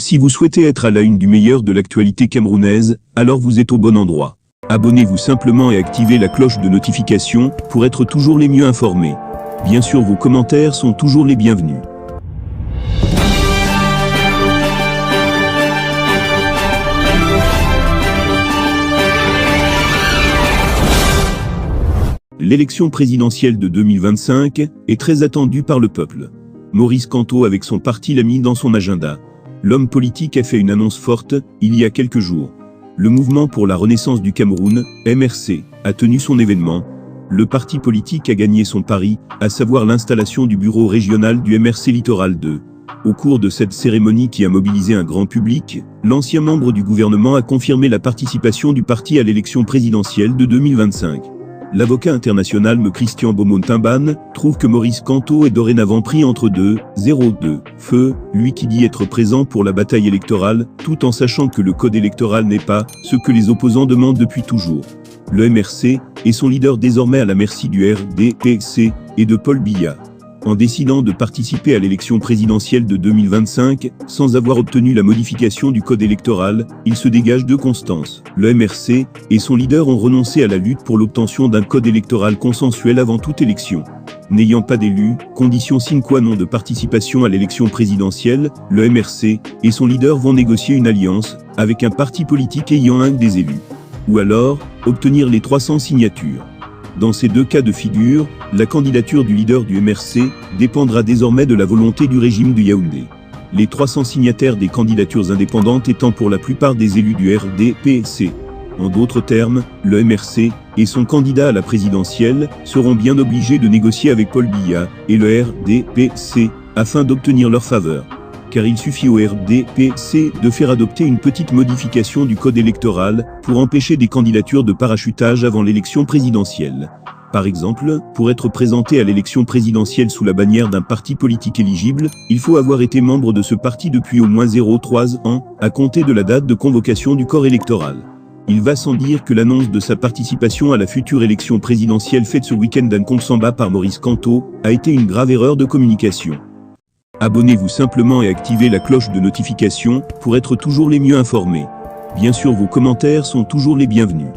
Si vous souhaitez être à la une du meilleur de l'actualité camerounaise, alors vous êtes au bon endroit. Abonnez-vous simplement et activez la cloche de notification pour être toujours les mieux informés. Bien sûr, vos commentaires sont toujours les bienvenus. L'élection présidentielle de 2025 est très attendue par le peuple. Maurice Kamto avec son parti l'a mis dans son agenda. L'homme politique a fait une annonce forte, il y a quelques jours. Le Mouvement pour la Renaissance du Cameroun, MRC, a tenu son événement. Le parti politique a gagné son pari, à savoir l'installation du bureau régional du MRC Littoral 2. Au cours de cette cérémonie qui a mobilisé un grand public, l'ancien membre du gouvernement a confirmé la participation du parti à l'élection présidentielle de 2025. L'avocat international Christian Beaumont-Timban trouve que Maurice Kamto est dorénavant pris entre 2-0-2 feux, lui qui dit être présent pour la bataille électorale, tout en sachant que le code électoral n'est pas ce que les opposants demandent depuis toujours. Le MRC est son leader désormais à la merci du RDPC et de Paul Biya. En décidant de participer à l'élection présidentielle de 2025, sans avoir obtenu la modification du code électoral, il se dégage de constance. Le MRC et son leader ont renoncé à la lutte pour l'obtention d'un code électoral consensuel avant toute élection. N'ayant pas d'élus, condition sine qua non de participation à l'élection présidentielle, le MRC et son leader vont négocier une alliance avec un parti politique ayant un des élus. Ou alors, obtenir les 300 signatures. Dans ces deux cas de figure, la candidature du leader du MRC dépendra désormais de la volonté du régime de Yaoundé. Les 300 signataires des candidatures indépendantes étant pour la plupart des élus du RDPC. En d'autres termes, le MRC et son candidat à la présidentielle seront bien obligés de négocier avec Paul Biya et le RDPC afin d'obtenir leur faveur. Car il suffit au RDPC de faire adopter une petite modification du code électoral pour empêcher des candidatures de parachutage avant l'élection présidentielle. Par exemple, pour être présenté à l'élection présidentielle sous la bannière d'un parti politique éligible, il faut avoir été membre de ce parti depuis au moins 0,3 ans, à compter de la date de convocation du corps électoral. Il va sans dire que l'annonce de sa participation à la future élection présidentielle faite ce week-end à Nkongsamba par Maurice Kamto a été une grave erreur de communication. Abonnez-vous simplement et activez la cloche de notification pour être toujours les mieux informés. Bien sûr, vos commentaires sont toujours les bienvenus.